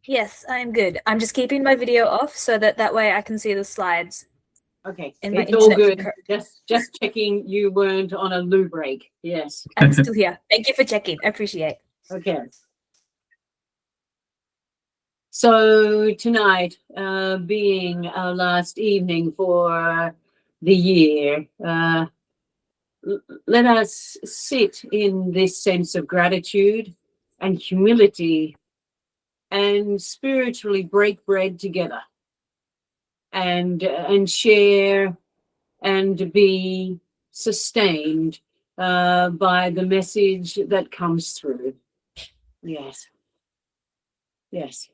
Yes, I'm good. I'm just keeping my video off so that way I can see the slides Okay, and my it's all internet can good. cope. Just checking you weren't on a loo break. Yes. I'm still here. Thank you for checking. I appreciate. Okay. So tonight, being our last evening for the year, let us sit in this sense of gratitude and humility and spiritually break bread together and share and be sustained by the message that comes through. Yes. Yes.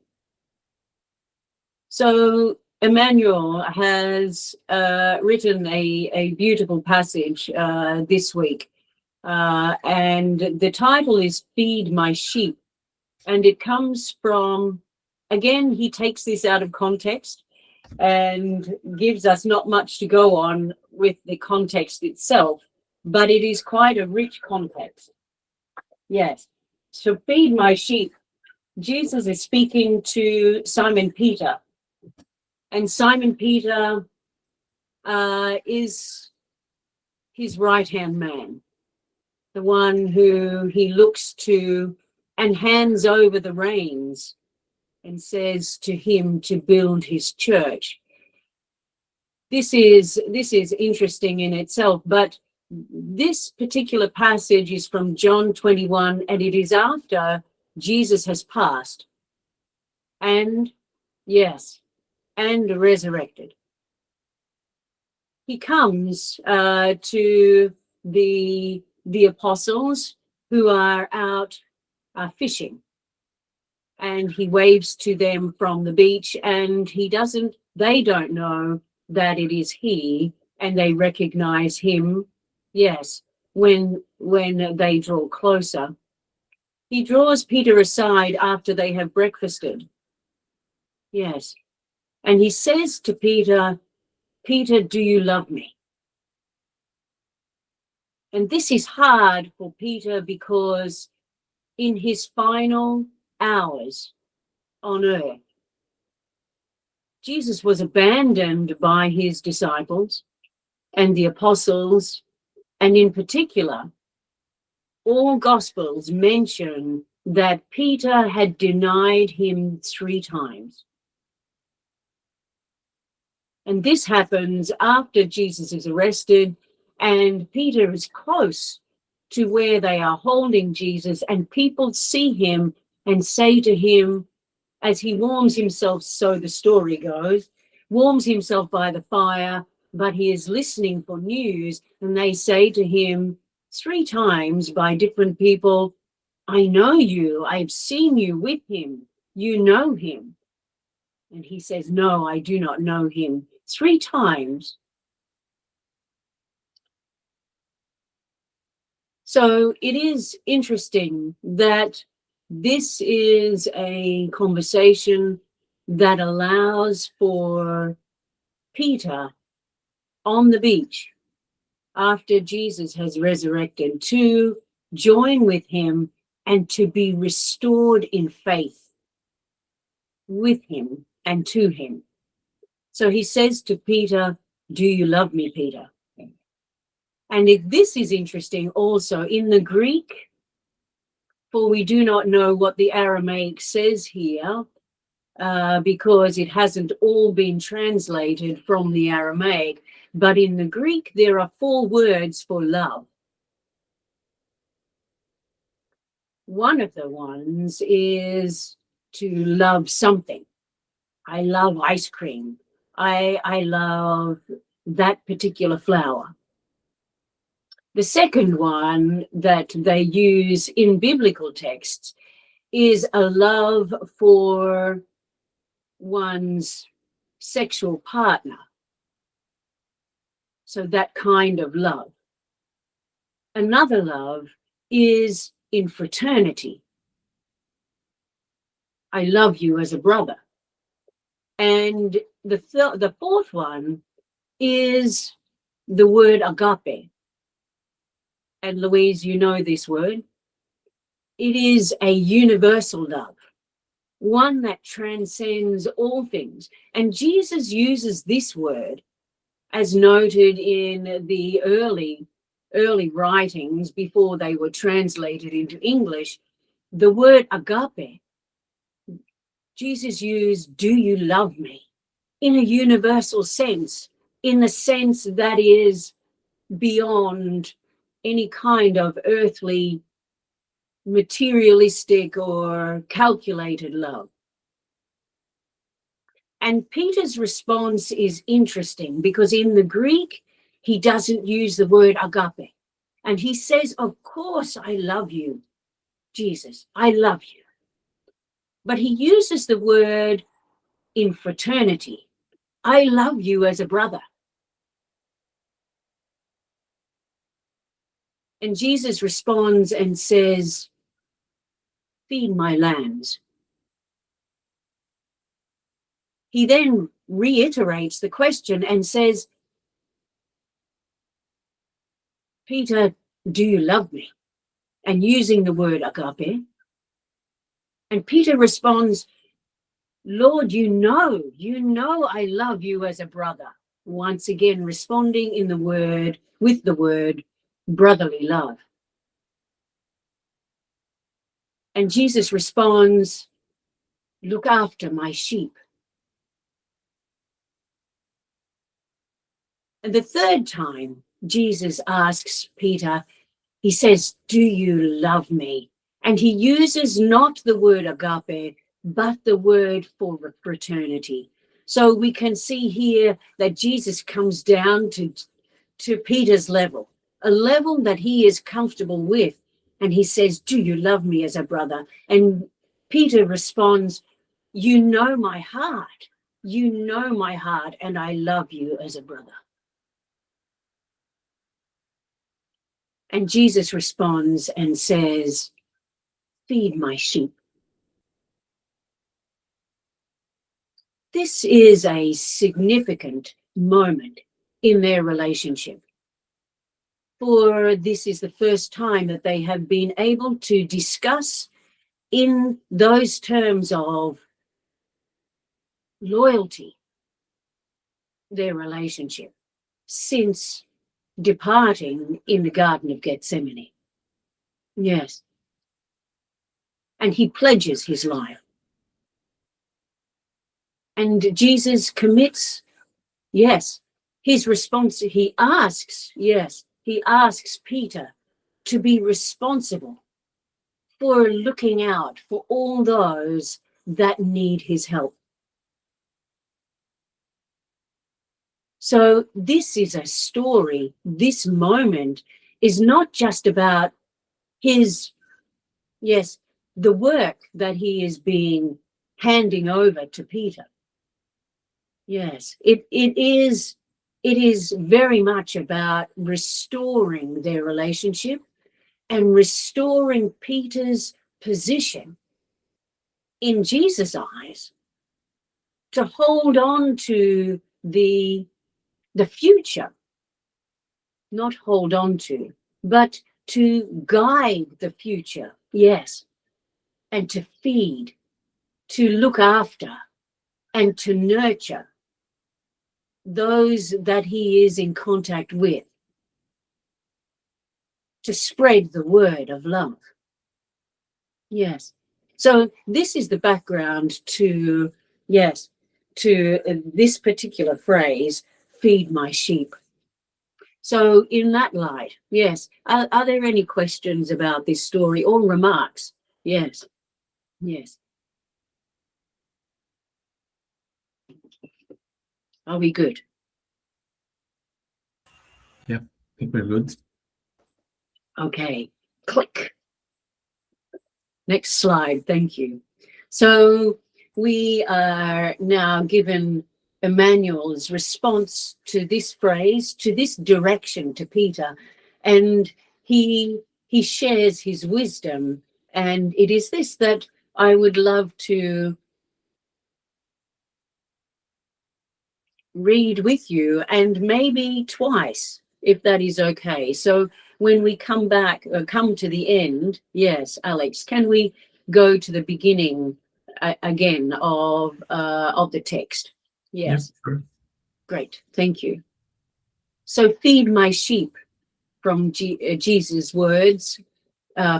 So Emmanuel has written a beautiful passage this week, and the title is Feed My Sheep. And it comes from, again, he takes this out of context and gives us not much to go on with the context itself, but it is quite a rich context. Yes. So feed my sheep. Jesus is speaking to Simon Peter, and Simon Peter is his right-hand man, the one who he looks to and hands over the reins and says to him to build his church. This is interesting in itself, but this particular passage is from John 21, and it is after Jesus has passed and, yes, and resurrected. He comes to the apostles who are out fishing, and he waves to them from the beach, and they don't know that it is he, and they recognize him, yes, when they draw closer. He draws Peter aside after they have breakfasted, yes, and he says to Peter, Peter, do you love me? And this is hard for Peter because in his final hours on earth, Jesus was abandoned by his disciples and the apostles, and in particular, all Gospels mention that Peter had denied him 3 times. And this happens after Jesus is arrested, and Peter is close to where they are holding Jesus, and people see him and say to him, as he warms himself, so the story goes, warms himself by the fire, but he is listening for news, and they say to him 3 times by different people, I know you, I've seen you with him, you know him. And he says, no, I do not know him. 3 times. So it is interesting that this is a conversation that allows for Peter on the beach after Jesus has resurrected to join with him and to be restored in faith with him and to him. So he says to Peter, do you love me, Peter? And this is interesting also in the Greek, for we do not know what the Aramaic says here, because it hasn't all been translated from the Aramaic. But in the Greek, there are 4 words for love. One of the ones is to love something. I love ice cream. I love that particular flower. The second one that they use in biblical texts is a love for one's sexual partner. So that kind of love. Another love is in fraternity. I love you as a brother. And the 4th one is the word agape. And Louise, you know this word. It is a universal love. one that transcends all things. And Jesus uses this word, as noted in the early writings before they were translated into English, the word agape. Jesus used, do you love me? In a universal sense, in the sense that is beyond any kind of earthly, materialistic, or calculated love. And Peter's response is interesting because in the Greek, he doesn't use the word agape. And he says, of course, I love you, Jesus, I love you. But he uses the word in fraternity. I love you as a brother. And Jesus responds and says, feed my lambs. He then reiterates the question and says, Peter, do you love me? And using the word agape. And Peter responds, Lord, you know I love you as a brother. Once again, responding in the word, with the word brotherly love. And Jesus responds, look after my sheep. And the third time Jesus asks Peter, he says, do you love me? And he uses not the word agape, but the word for fraternity. So we can see here that Jesus comes down to Peter's level, a level that he is comfortable with. And he says, do you love me as a brother? And Peter responds, you know my heart. You know my heart, and I love you as a brother. And Jesus responds and says, feed my sheep. This is a significant moment in their relationship. For this is the first time that they have been able to discuss in those terms of loyalty their relationship since departing in the Garden of Gethsemane. Yes. And he pledges his life. And Jesus commits, yes, his response, he asks Peter to be responsible for looking out for all those that need his help. So this is a story, this moment is not just about his, yes, the work that he is handing over to Peter. Yes, it is very much about restoring their relationship and restoring Peter's position in Jesus' eyes to hold on to the future, not hold on to, but to guide the future, yes, and to feed, to look after, and to nurture those that he is in contact with, to spread the word of love. Yes. So this is the background to, yes, to this particular phrase, feed my sheep. So in that light, yes, are there any questions about this story or remarks? Yes. Yes. Are we good? Yeah, I think we're good. Okay, click. Next slide, thank you. So we are now given Emmanuel's response to this phrase, to this direction to Peter, and he shares his wisdom, and it is this that I would love to read with you, and maybe twice, if that is okay. So when we come back, come to the end, yes, Alex, can we go to the beginning again of the text. Yes. Yep, sure. Great. Thank you. So feed my sheep from Jesus' words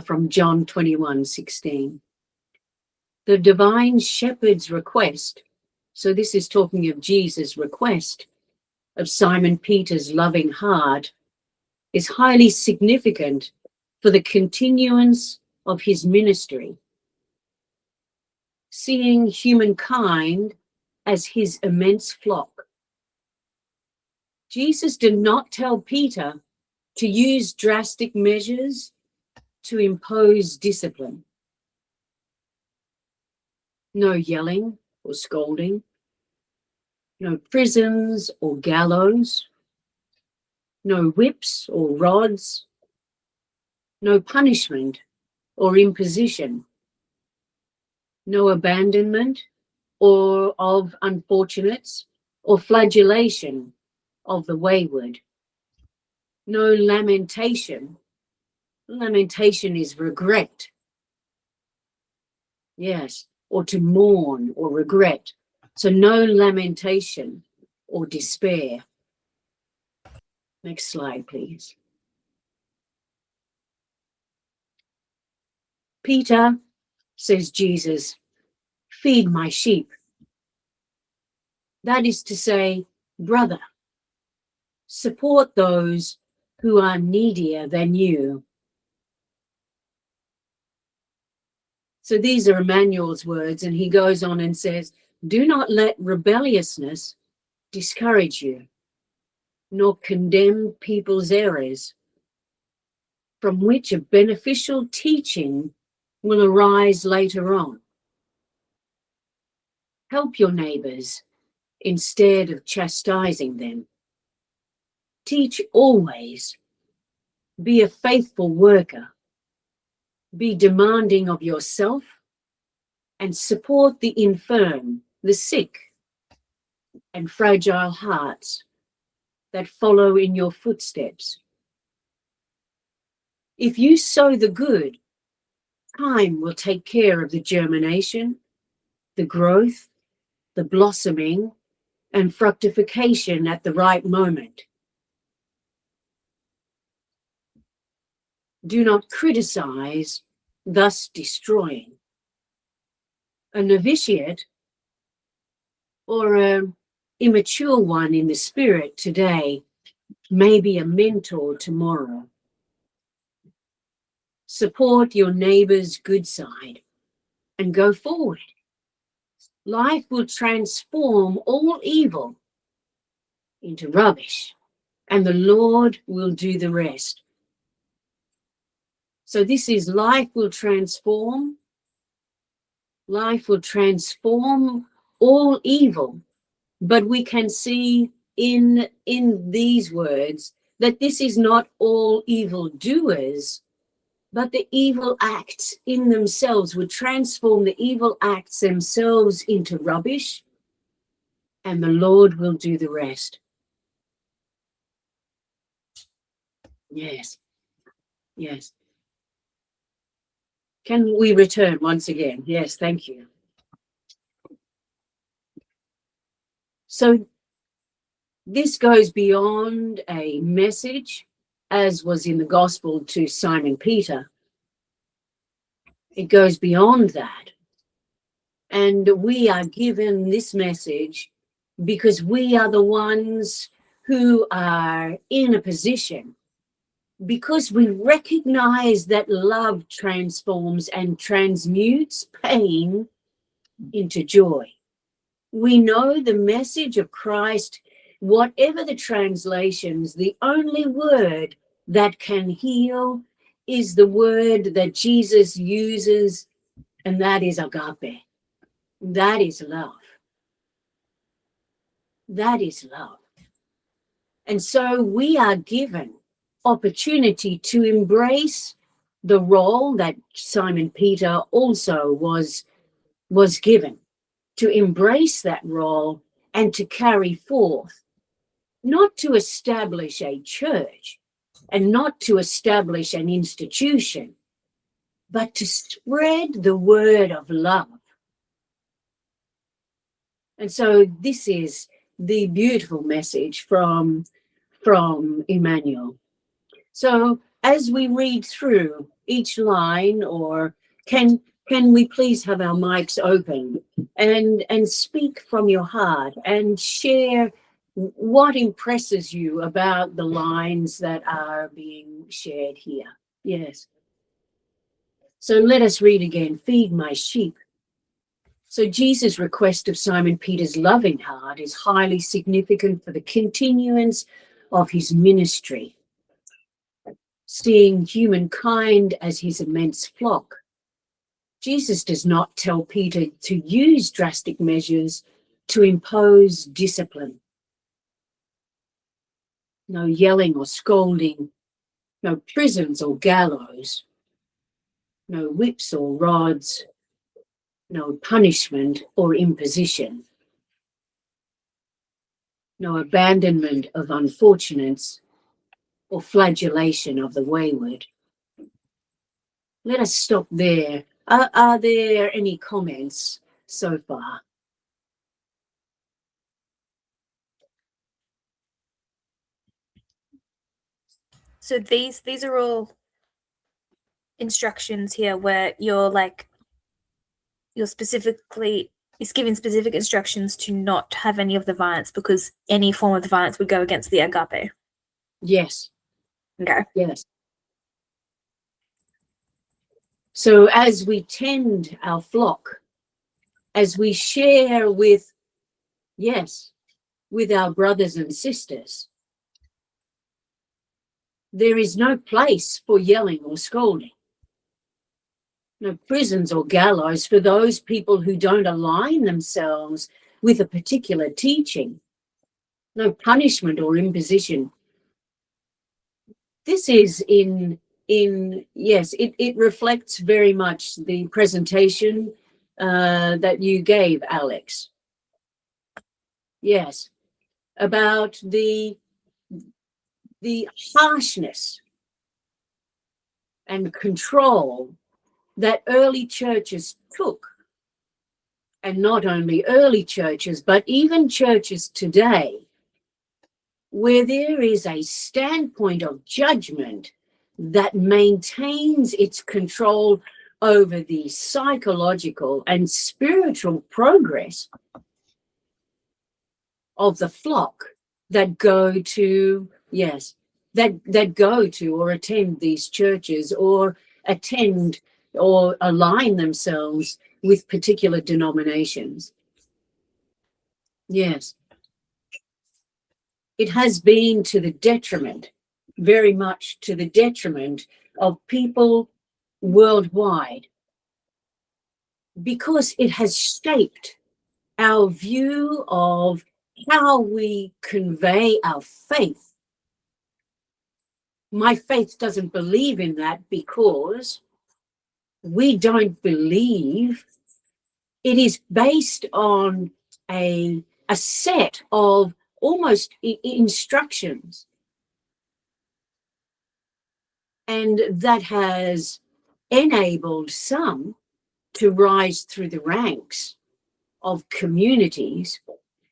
from John 21:16. The divine shepherd's request. So this is talking of Jesus' request of Simon Peter's loving heart is highly significant for the continuance of his ministry. Seeing humankind as his immense flock. Jesus did not tell Peter to use drastic measures to impose discipline. No yelling or scolding, no prisons or gallows, no whips or rods, no punishment or imposition, no abandonment or of unfortunates or flagellation of the wayward, no lamentation. Lamentation is regret. Yes, or to mourn or regret. So no lamentation or despair. Next slide, please. Peter, says Jesus, feed my sheep. That is to say, brother, support those who are needier than you. So these are Emmanuel's words, and he goes on and says, do not let rebelliousness discourage you, nor condemn people's errors, from which a beneficial teaching will arise later on. Help your neighbors instead of chastising them. Teach always. Be a faithful worker. Be demanding of yourself and support the infirm, the sick, and fragile hearts that follow in your footsteps. If you sow the good, time will take care of the germination, the growth, the blossoming, and fructification at the right moment. Do not criticize, thus destroying. A novitiate or an immature one in the spirit today may be a mentor tomorrow. Support your neighbor's good side and go forward. Life will transform all evil into rubbish, and the Lord will do the rest. So this is life will transform all evil. But we can see in these words that this is not all evil doers, but the evil acts in themselves would transform the evil acts themselves into rubbish, and the Lord will do the rest. Yes, yes. Can we return once again? Yes, thank you. So this goes beyond a message, as was in the gospel to Simon Peter. It goes beyond that. And we are given this message because we are the ones who are in a position, because we recognize that love transforms and transmutes pain into joy. We know the message of Christ, whatever the translations, the only word that can heal is the word that Jesus uses, and that is agape. That is love. That is love. And so we are given opportunity to embrace the role that Simon Peter also was given, to embrace that role and to carry forth, not to establish a church and not to establish an institution, but to spread the word of love And so this is the beautiful message from Emmanuel. So as we read through each line, or can we please have our mics open and speak from your heart and share what impresses you about the lines that are being shared here? Yes. So let us read again. Feed my sheep. So Jesus' request of Simon Peter's loving heart is highly significant for the continuance of his ministry. Seeing humankind as his immense flock, Jesus does not tell Peter to use drastic measures to impose discipline. No yelling or scolding, no prisons or gallows, no whips or rods, no punishment or imposition, no abandonment of unfortunates or flagellation of the wayward. Let us stop there. Are there any comments so far? So these are all instructions here where you're giving specific instructions to not have any of the violence, because any form of the violence would go against the agape. Yes. Okay. Yes. So as we tend our flock, as we share with our brothers and sisters, there is no place for yelling or scolding. No prisons or gallows for those people who don't align themselves with a particular teaching. No punishment or imposition. This is it reflects very much the presentation that you gave, Alex. Yes, about the harshness and control that early churches took, and not only early churches, but even churches today, where there is a standpoint of judgment that maintains its control over the psychological and spiritual progress of the flock that go to, that go to or attend these churches, or attend or align themselves with particular denominations. Yes. It has been to the detriment, very much to the detriment of people worldwide, because it has shaped our view of how we convey our faith. My faith doesn't believe in that because we don't believe. It is based on a set of almost instructions, and that has enabled some to rise through the ranks of communities,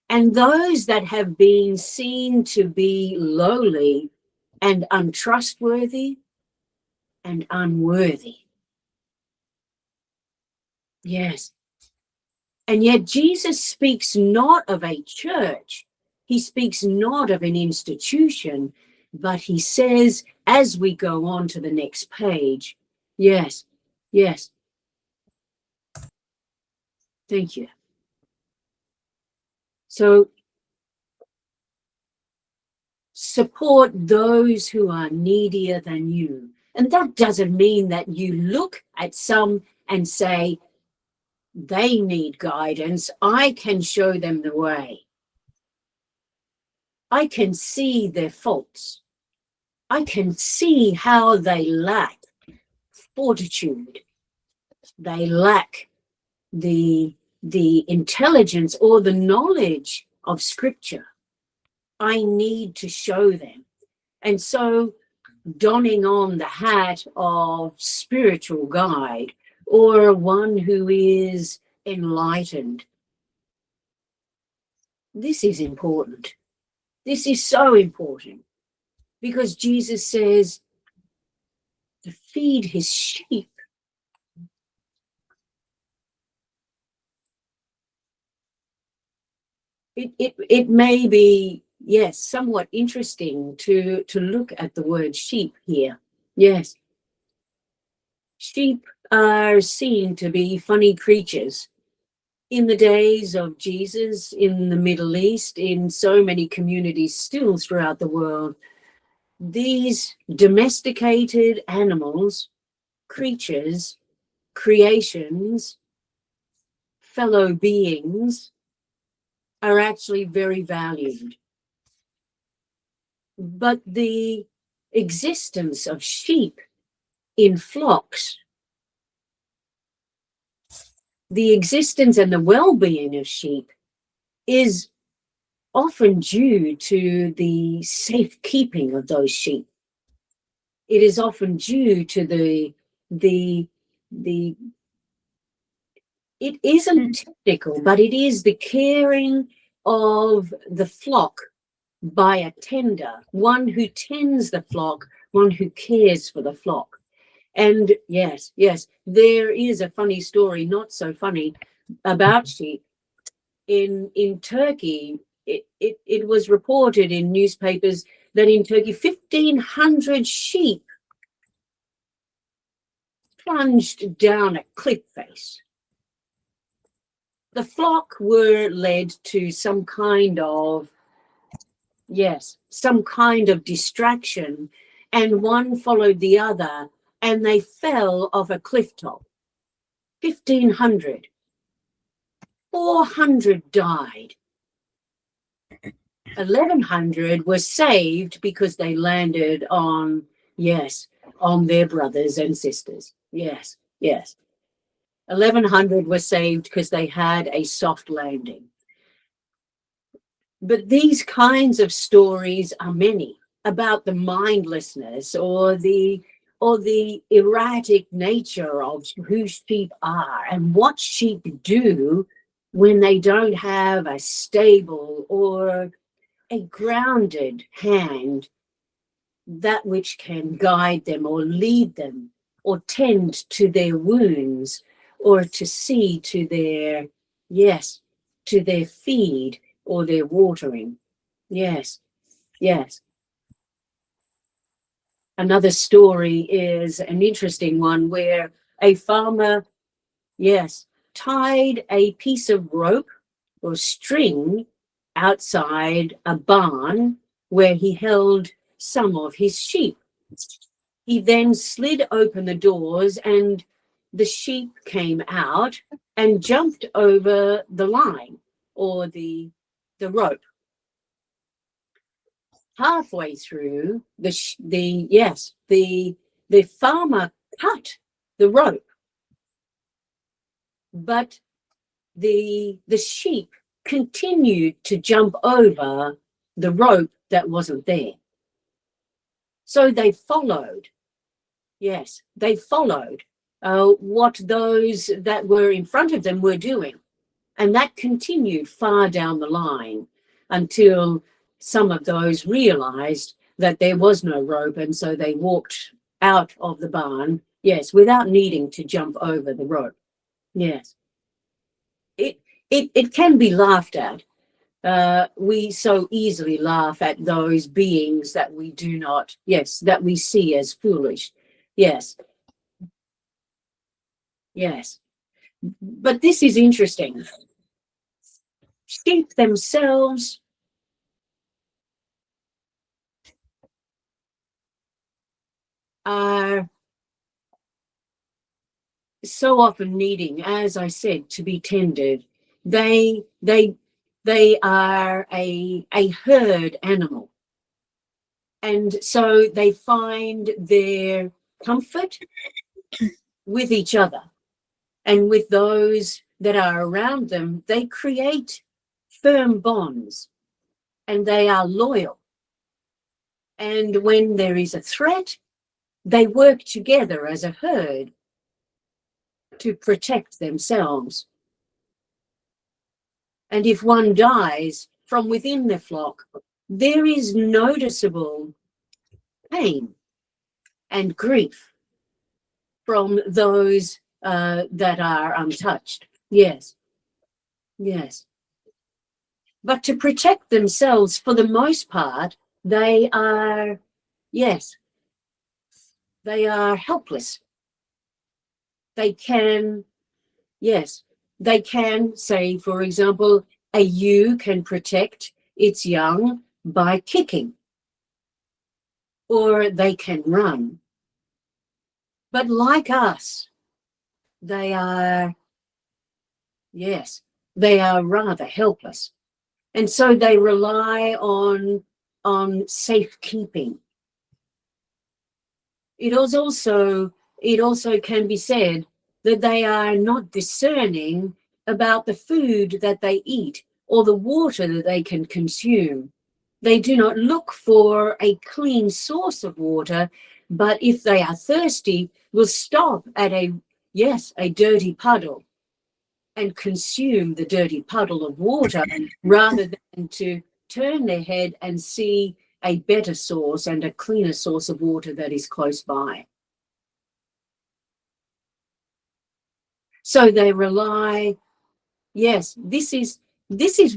and those that have been seen to be lowly and untrustworthy and unworthy. Yes. And yet Jesus speaks not of a church, he speaks not of an institution, but he says, as we go on to the next page, yes. Thank you. So support those who are needier than you. And that doesn't mean that you look at some and say, they need guidance, I can show them the way. I can see their faults. I can see how they lack fortitude. They lack the intelligence or the knowledge of Scripture. I need to show them. And so donning on the hat of spiritual guide, or one who is enlightened, This is important. This is so important because Jesus says to feed his sheep. It may be, yes, somewhat interesting to look at the word sheep here. Yes. Sheep are seen to be funny creatures. In the days of Jesus, in the Middle East, in so many communities still throughout the world, these domesticated animals, creatures, creations, fellow beings are actually very valued. But the existence of sheep in flocks, the existence and the well-being of sheep is often due to the safekeeping of those sheep. It is often due to it isn't technical, but it is the caring of the flock by a tender, one who tends the flock, one who cares for the flock. And yes, there is a funny story, not so funny, about sheep. In Turkey, it was reported in newspapers that in Turkey, 1,500 sheep plunged down a cliff face. The flock were led to some kind of distraction, and one followed the other, and they fell off a cliff top. 1,500. 400 died. 1,100 were saved because they landed on their brothers and sisters. Yes. 1,100 were saved because they had a soft landing. But these kinds of stories are many about the mindlessness or the erratic nature of who sheep are and what sheep do when they don't have a stable or a grounded hand, that which can guide them or lead them or tend to their wounds or to see to their feed or their watering. Yes. Another story is an interesting one where a farmer, tied a piece of rope or string outside a barn where he held some of his sheep. He then slid open the doors and the sheep came out and jumped over the line or the rope. Halfway through, the farmer cut the rope, but the sheep continued to jump over the rope that wasn't there. So they followed. Yes, they followed what those that were in front of them were doing. And that continued far down the line until some of those realized that there was no rope. And so they walked out of the barn, without needing to jump over the rope. Yes. It can be laughed at. We so easily laugh at those beings that we do not, that we see as foolish. Yes. But this is interesting. Sheep themselves are so often needing, as I said, to be tended. They are a herd animal. And so they find their comfort with each other and with those that are around them. They create firm bonds and they are loyal. And when there is a threat, they work together as a herd to protect themselves. And if one dies, from within the flock, there is noticeable pain and grief from those that are untouched. Yes, yes. But to protect themselves, for the most part, they are, yes, they are helpless. They can, yes, they can say, for example, a ewe can protect its young by kicking, or they can run. But like us, they are, yes, they are rather helpless. And so they rely on safekeeping. It also can be said that they are not discerning about the food that they eat or the water that they can consume. They do not look for a clean source of water, but if they are thirsty, will stop at a dirty puddle and consume the dirty puddle of water rather than to turn their head and see a better source and a cleaner source of water that is close by. So they rely, yes, this is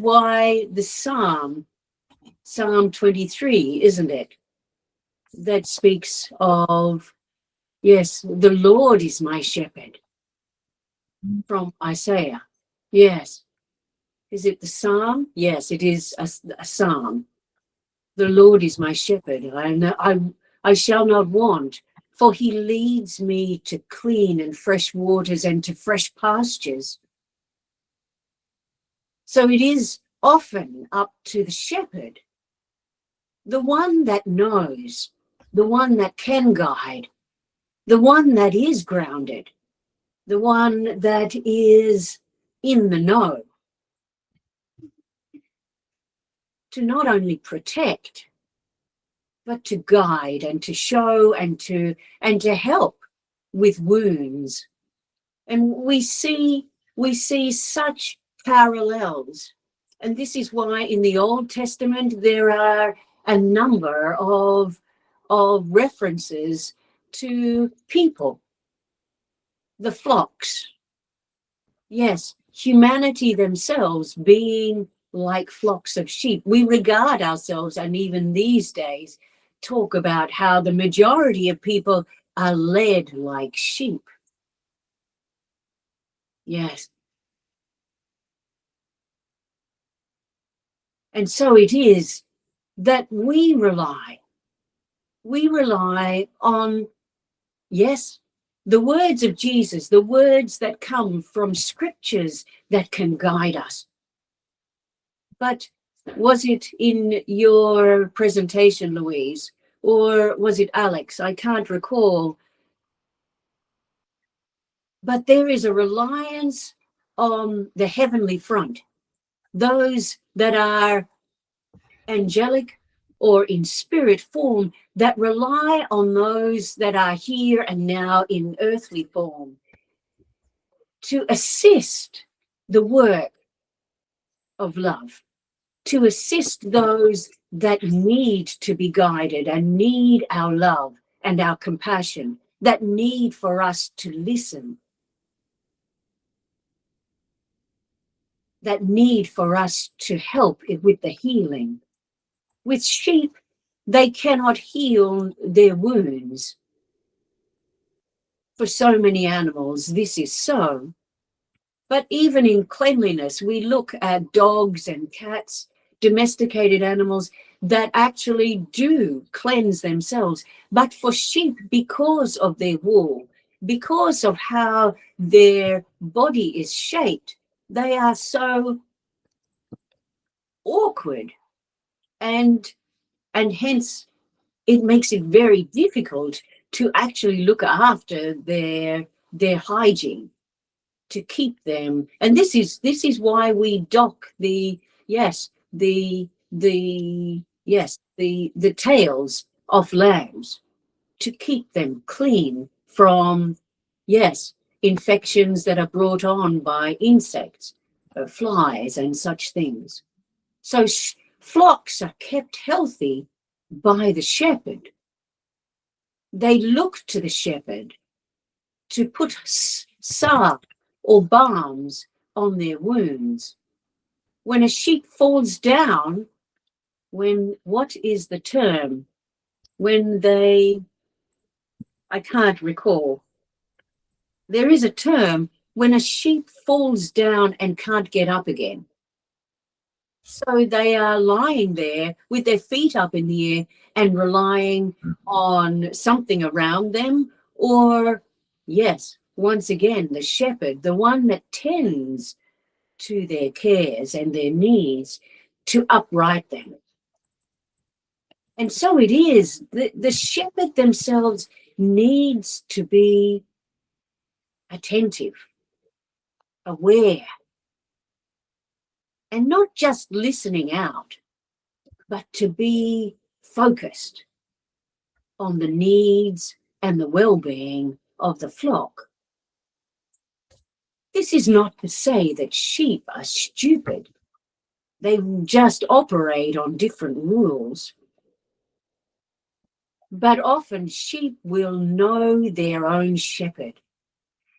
why the Psalm 23, isn't it? That speaks of, yes, the Lord is my shepherd, from Isaiah. Yes. Is it the Psalm? Yes, it is a Psalm. The Lord is my shepherd. I shall not want, for he leads me to clean and fresh waters and to fresh pastures. So it is often up to the shepherd, the one that knows, the one that can guide, the one that is grounded, the one that is in the know, to not only protect, but to guide and to show and to help with wounds. And we see such parallels. And this is why in the Old Testament there are a number of references to people, the flocks. Yes, humanity themselves being like flocks of sheep. We regard ourselves, and even these days, talk about how the majority of people are led like sheep. Yes. And so it is that we rely on, yes, the words of Jesus, the words that come from scriptures that can guide us. But was it in your presentation, Louise, or was it Alex? I can't recall. But there is a reliance on the heavenly front, those that are angelic or in spirit form, that rely on those that are here and now in earthly form to assist the work of love, to assist those that need to be guided and need our love and our compassion, that need for us to listen, that need for us to help with the healing. With sheep, they cannot heal their wounds. For so many animals, this is so. But even in cleanliness, we look at dogs and cats, domesticated animals that actually do cleanse themselves. But for sheep, because of their wool, because of how their body is shaped, they are so awkward, and hence it makes it very difficult to actually look after their hygiene, to keep them. And this is why we dock the tails of lambs, to keep them clean from infections that are brought on by insects, flies and such things. So flocks are kept healthy by the shepherd. They look to the shepherd to put salve or balms on their wounds. When a sheep falls down, what is the term? I can't recall. There is a term when a sheep falls down and can't get up again. So they are lying there with their feet up in the air and relying on something around them, or, yes, once again, the shepherd, the one that tends to their cares and their needs, to upright them. And so it is, the shepherd themselves needs to be attentive, aware, and not just listening out, but to be focused on the needs and the well-being of the flock. This is not to say that sheep are stupid. They just operate on different rules. But often sheep will know their own shepherd.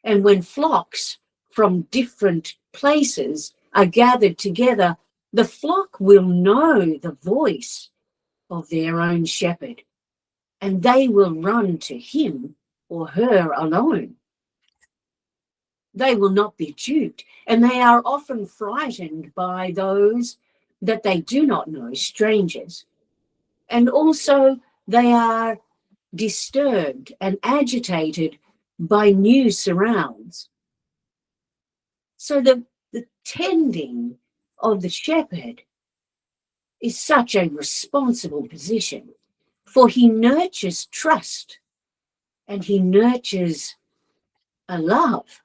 And when flocks from different places are gathered together, the flock will know the voice of their own shepherd, and they will run to him or her alone. They will not be duped, and they are often frightened by those that they do not know, strangers. And also they are disturbed and agitated by new surrounds. So the tending of the shepherd is such a responsible position, for he nurtures trust and he nurtures a love.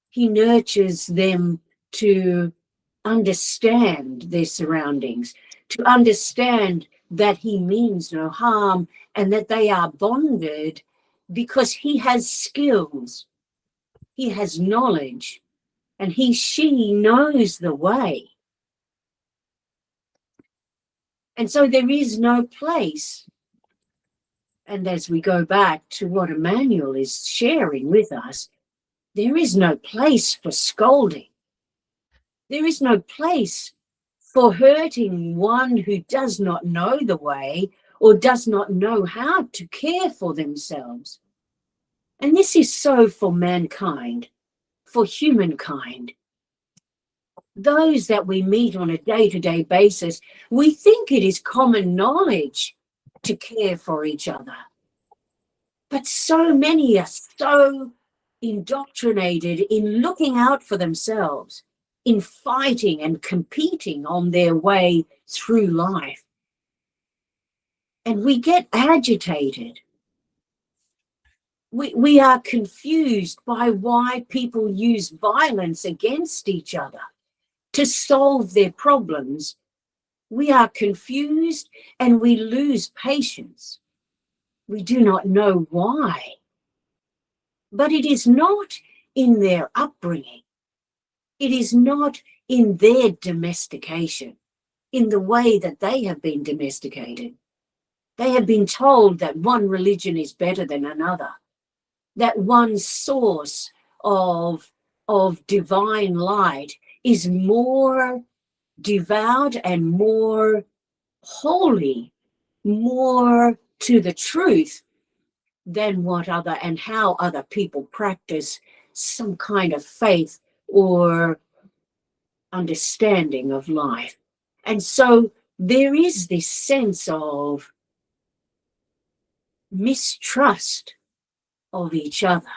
He nurtures them to understand their surroundings, to understand that he means no harm and that they are bonded because he has skills, he has knowledge, and she knows the way. And so there is no place, and as we go back to what Emmanuel is sharing with us, there is no place for scolding. There is no place for hurting one who does not know the way or does not know how to care for themselves. And this is so for mankind, for humankind. Those that we meet on a day-to-day basis, we think it is common knowledge to care for each other. But so many are so indoctrinated in looking out for themselves, in fighting and competing on their way through life. And we get agitated. We are confused by why people use violence against each other to solve their problems. We are confused and we lose patience. We do not know why. But it is not in their upbringing. It is not in their domestication, in the way that they have been domesticated. They have been told that one religion is better than another, that one source of divine light is more devout and more holy, more to the truth than what other and how other people practice some kind of faith or understanding of life. And so there is this sense of mistrust of each other.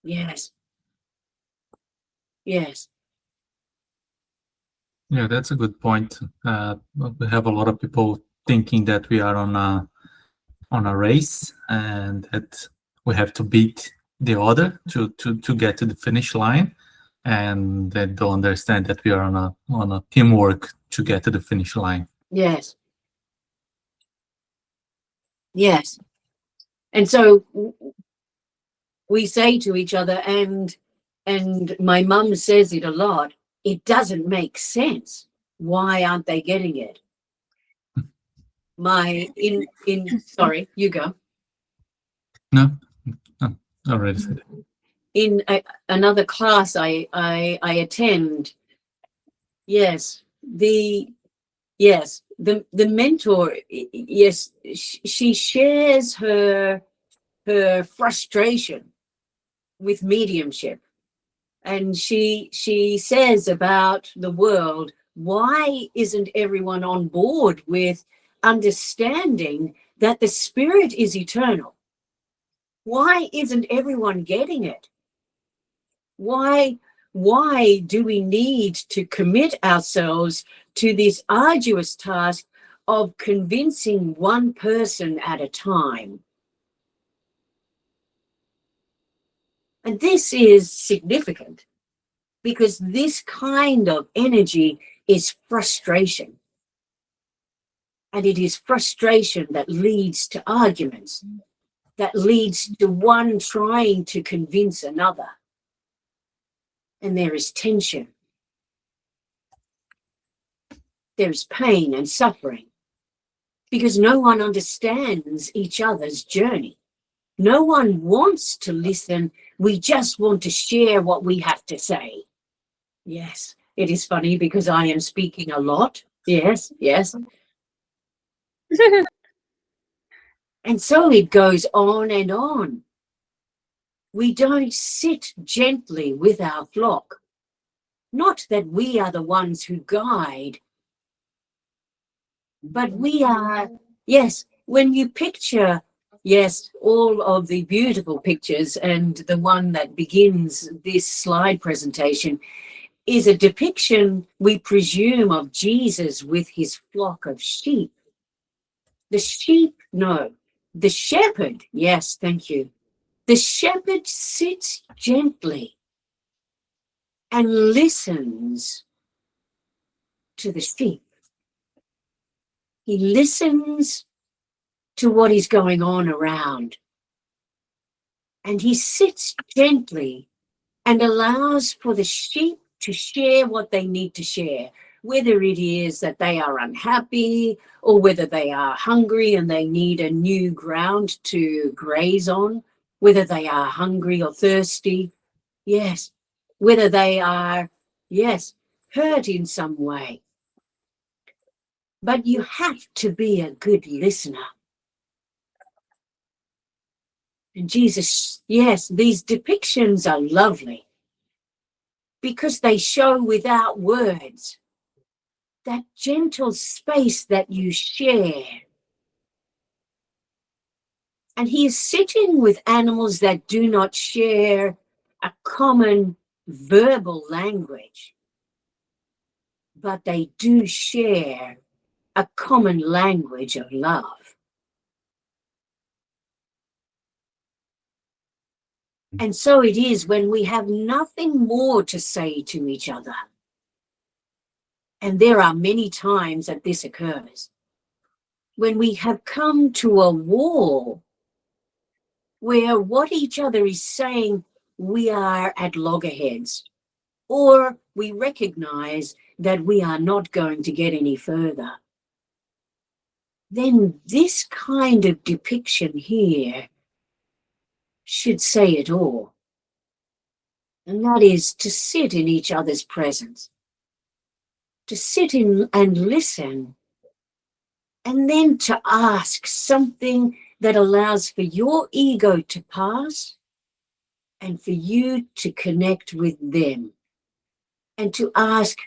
Yes. Yes. Yeah, that's a good point. We have a lot of people thinking that we are on a race and that we have to beat the other to get to the finish line, and they don't understand that we are on a teamwork to get to the finish line. Yes. Yes. And so we say to each other, and my mum says it a lot, it doesn't make sense. Why aren't they getting it? Sorry, you go. No, already said it. In another class I attend, yes, the mentor, yes, she shares her frustration with mediumship, and she says about the world, why isn't everyone on board with understanding that the spirit is eternal? Why isn't everyone getting it? Why do we need to commit ourselves to this arduous task of convincing one person at a time? And this is significant because this kind of energy is frustration. And it is frustration that leads to arguments, that leads to one trying to convince another. And there is tension. There is pain and suffering because no one understands each other's journey. No one wants to listen. We just want to share what we have to say. Yes, it is funny because I am speaking a lot. Yes. And so it goes on and on. We don't sit gently with our flock. Not that we are the ones who guide, but we are, yes, when you picture, yes, all of the beautiful pictures, and the one that begins this slide presentation is a depiction, we presume, of Jesus with his flock of sheep. The shepherd, yes, thank you. The shepherd sits gently and listens to the sheep. He listens to what is going on around. And he sits gently and allows for the sheep to share what they need to share, whether it is that they are unhappy or whether they are hungry and they need a new ground to graze on, whether they are hungry or thirsty, yes, whether they are, yes, hurt in some way. But you have to be a good listener. And Jesus, yes, these depictions are lovely because they show without words that gentle space that you share. And he is sitting with animals that do not share a common verbal language, but they do share a common language of love. And so it is when we have nothing more to say to each other. And there are many times that this occurs. When we have come to a wall where what each other is saying, we are at loggerheads, or we recognize that we are not going to get any further, then this kind of depiction here should say it all. And that is to sit in each other's presence, to sit in and listen, and then to ask something that allows for your ego to pass and for you to connect with them, and to ask,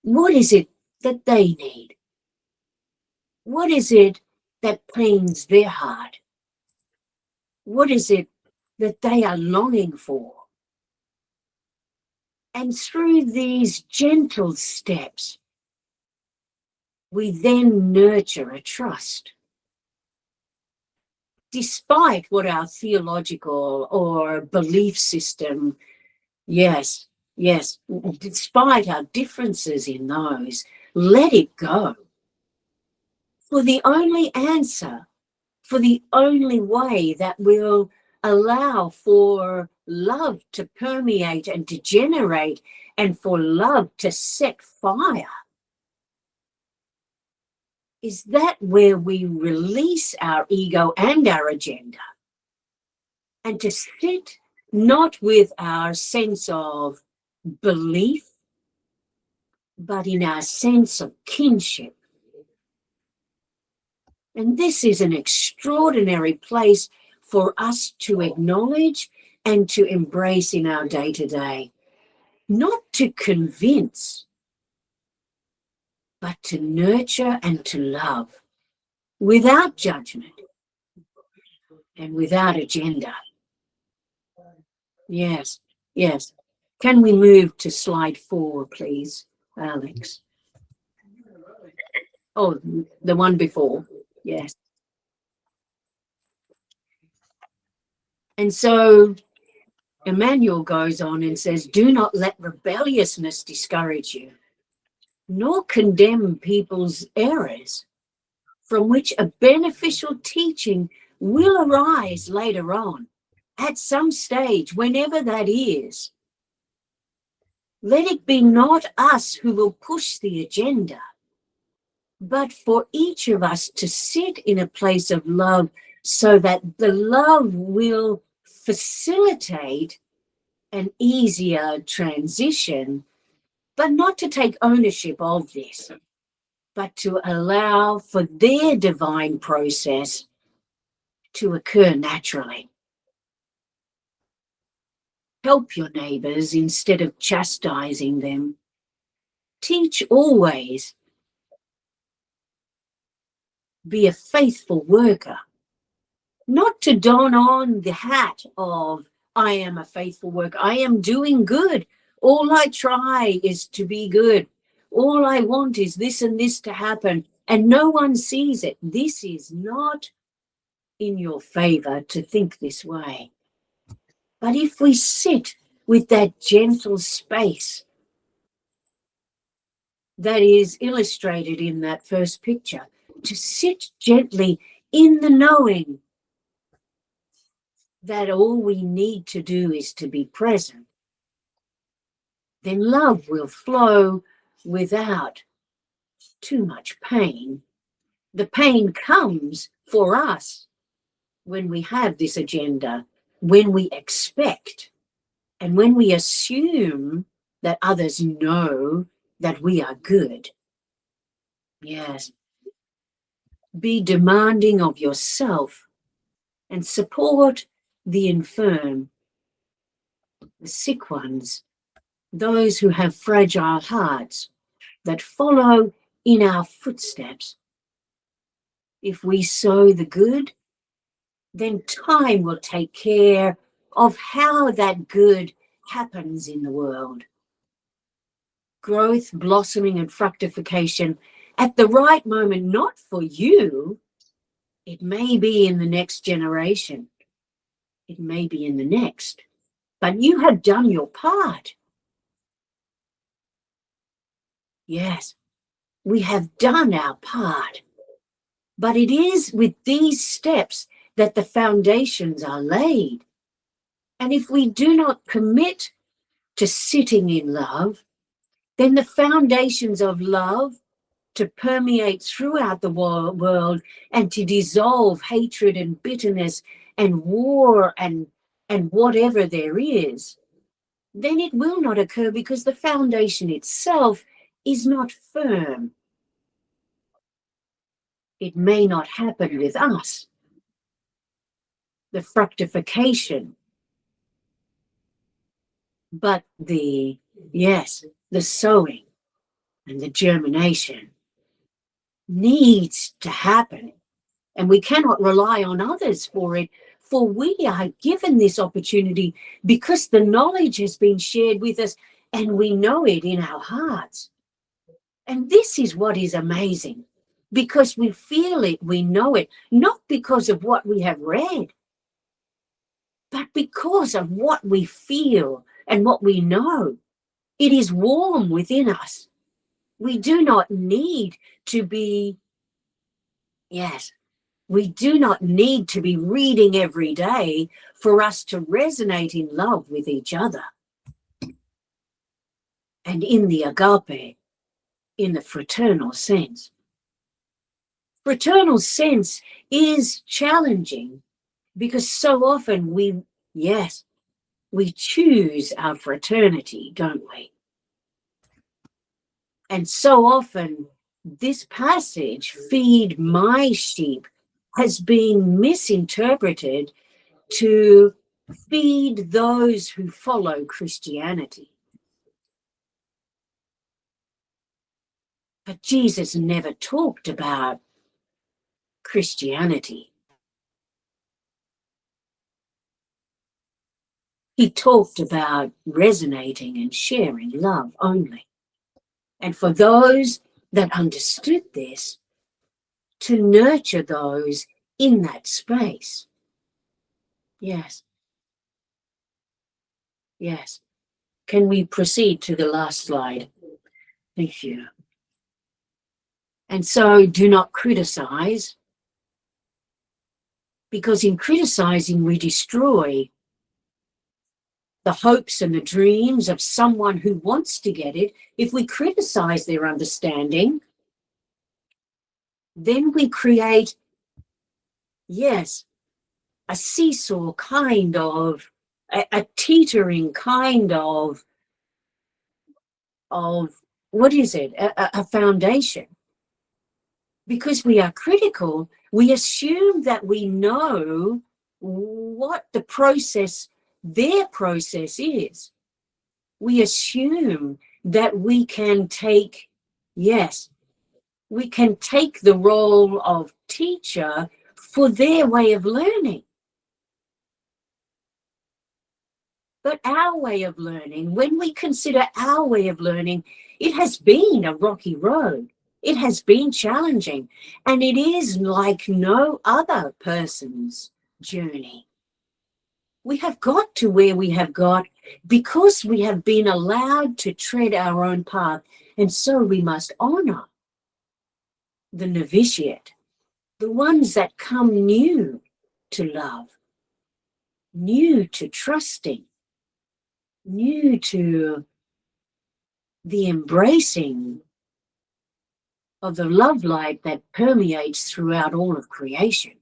what is it that they need? What is it that pains their heart? What is it that they are longing for? And through these gentle steps, we then nurture a trust. Despite what our theological or belief system, yes, despite our differences in those, let it go. For the only answer, for the only way that will allow for love to permeate and to generate, and for love to set fire, is that where we release our ego and our agenda, and to sit not with our sense of belief, but in our sense of kinship. And this is an extraordinary place for us to acknowledge and to embrace in our day-to-day, not to convince, but to nurture and to love without judgment and without agenda. Yes, yes. Can we move to slide 4, please, Alex? Oh, the one before. Yes. And so Emmanuel goes on and says, do not let rebelliousness discourage you, nor condemn people's errors, from which a beneficial teaching will arise later on, at some stage, whenever that is. Let it be not us who will push the agenda, but for each of us to sit in a place of love, so that the love will facilitate an easier transition, but not to take ownership of this, but to allow for their divine process to occur naturally. Help your neighbors instead of chastising them. Teach always. Be a faithful worker, not to don on the hat of, I am a faithful worker, I am doing good. All I try is to be good. All I want is this and this to happen, and no one sees it. This is not in your favor to think this way. But if we sit with that gentle space that is illustrated in that first picture, to sit gently in the knowing that all we need to do is to be present, then love will flow without too much pain. The pain comes for us when we have this agenda, when we expect, and when we assume that others know that we are good. Yes. Be demanding of yourself and support the infirm, the sick ones, those who have fragile hearts that follow in our footsteps. If we sow the good, then time will take care of how that good happens in the world. Growth, blossoming, and fructification at the right moment, not for you. It may be in the next generation. It may be in the next. But you have done your part. Yes, we have done our part. But it is with these steps that the foundations are laid. And if we do not commit to sitting in love, then the foundations of love to permeate throughout the world and to dissolve hatred and bitterness and war and whatever there is, then it will not occur, because the foundation itself is not firm. It may not happen with us. The fructification, but the sowing and the germination needs to happen. And we cannot rely on others for it, for we are given this opportunity because the knowledge has been shared with us and we know it in our hearts. And this is what is amazing, because we feel it, we know it, not because of what we have read, but because of what we feel and what we know. It is warm within us. We do not need to be, We do not need to be reading every day for us to resonate in love with each other. And in the agape, in the fraternal sense. Fraternal sense is challenging because so often we choose our fraternity, don't we? And so often this passage, feed my sheep, has been misinterpreted to feed those who follow Christianity. But Jesus never talked about Christianity. He talked about resonating and sharing love only. And for those that understood this, to nurture those in that space. Yes. Yes. Can we proceed to the last slide? Thank you. And so do not criticize, because in criticizing we destroy the hopes and the dreams of someone who wants to get it. If we criticize their understanding, then we create, yes, a seesaw kind of, a teetering kind of what is it? A foundation. Because we are critical, we assume that we know what the process, their process is. We assume that we can take, yes, we can take the role of teacher for their way of learning. But our way of learning, when we consider our way of learning, it has been a rocky road. It has been challenging, and it is like no other person's journey. We have got to where we have got because we have been allowed to tread our own path, and so we must honor the novitiate, the ones that come new to love, new to trusting, new to the embracing of the love light that permeates throughout all of creation.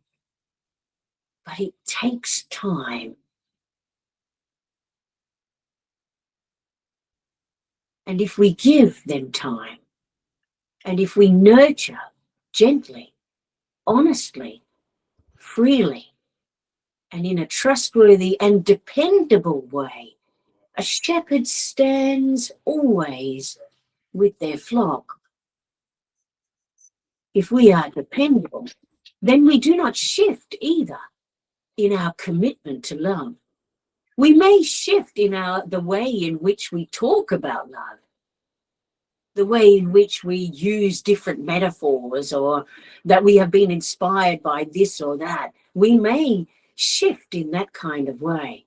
But it takes time. And if we give them time, and if we nurture gently, honestly, freely, and in a trustworthy and dependable way, a shepherd stands always with their flock. If we are dependable, then we do not shift either in our commitment to love. We may shift in the way in which we talk about love, the way in which we use different metaphors, or that we have been inspired by this or that. We may shift in that kind of way.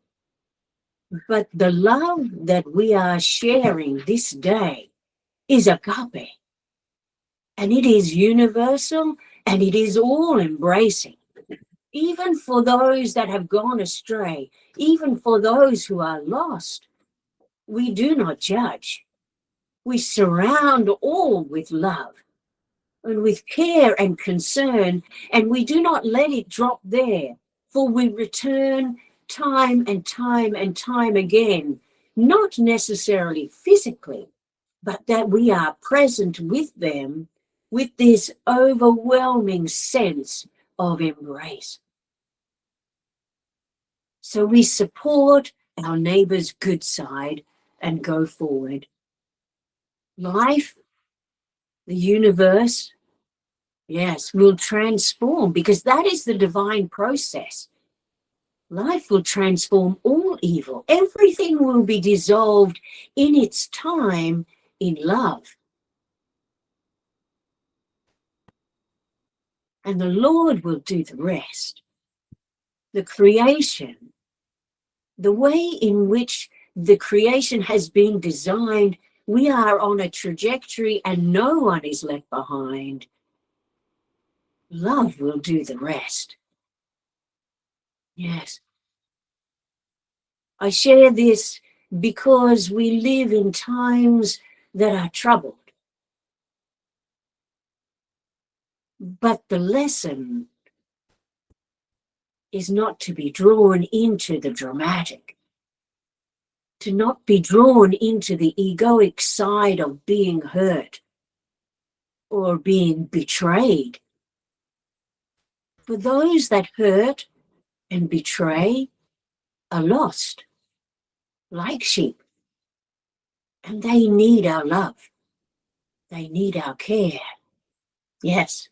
But the love that we are sharing this day is agape. And it is universal, and it is all embracing. Even for those that have gone astray, even for those who are lost, we do not judge. We surround all with love and with care and concern, and we do not let it drop there, for we return time and time and time again, not necessarily physically, but that we are present with them with this overwhelming sense of embrace. So we support our neighbor's good side and go forward. Life, the universe, yes, will transform, because that is the divine process. Life will transform all evil. Everything will be dissolved in its time in love. And the Lord will do the rest. The creation, the way in which the creation has been designed, we are on a trajectory and no one is left behind. Love will do the rest. Yes. I share this because we live in times that are troubled. But the lesson is not to be drawn into the dramatic, to not be drawn into the egoic side of being hurt or being betrayed. For those that hurt and betray are lost, like sheep, and they need our love. They need our care. Yes.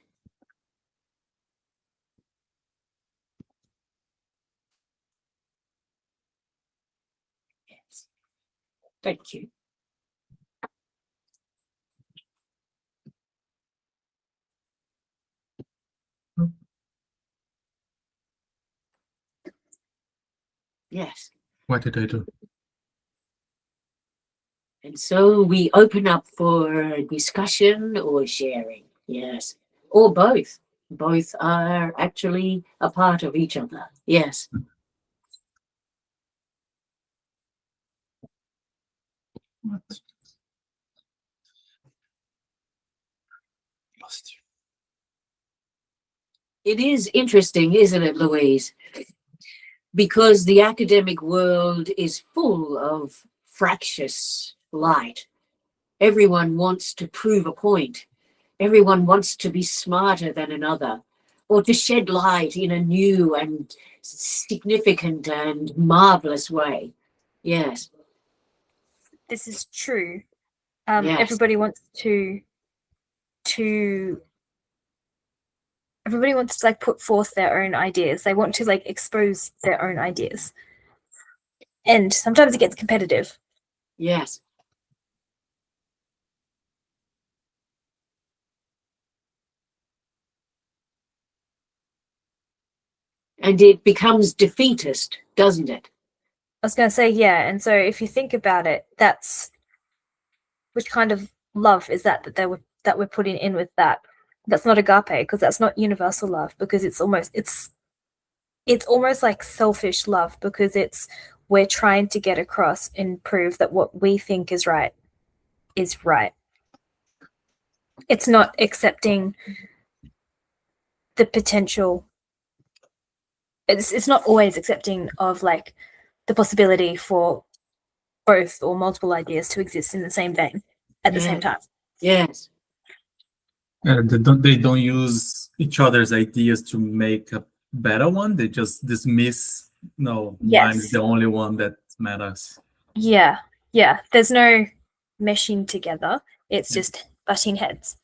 Yes. Thank you. Yes. What did I do? And so we open up for discussion or sharing. Yes. Or both. Both are actually a part of each other. Yes. What? Lost you. It is interesting, isn't it, Louise? Because the academic world is full of fractious light. Everyone wants to prove a point. Everyone wants to be smarter than another, or to shed light in a new and significant and marvelous way. Yes. This is true. Yes. Everybody wants to everybody wants to like put forth their own ideas. They want to like expose their own ideas. And sometimes it gets competitive. Yes. And it becomes defeatist, doesn't it? I was going to say, yeah. And so if you think about it, that's which kind of love is that we're putting in with that? That's not agape, because that's not universal love, because it's almost like selfish love, because we're trying to get across and prove that what we think is right is right. It's not accepting the potential. It's not always accepting of like the possibility for both or multiple ideas to exist in the same vein at the same time. Yes. They don't use each other's ideas to make a better one. They just dismiss. No, mine is Yes. the only one that matters. Yeah. There's no meshing together. It's just butting heads.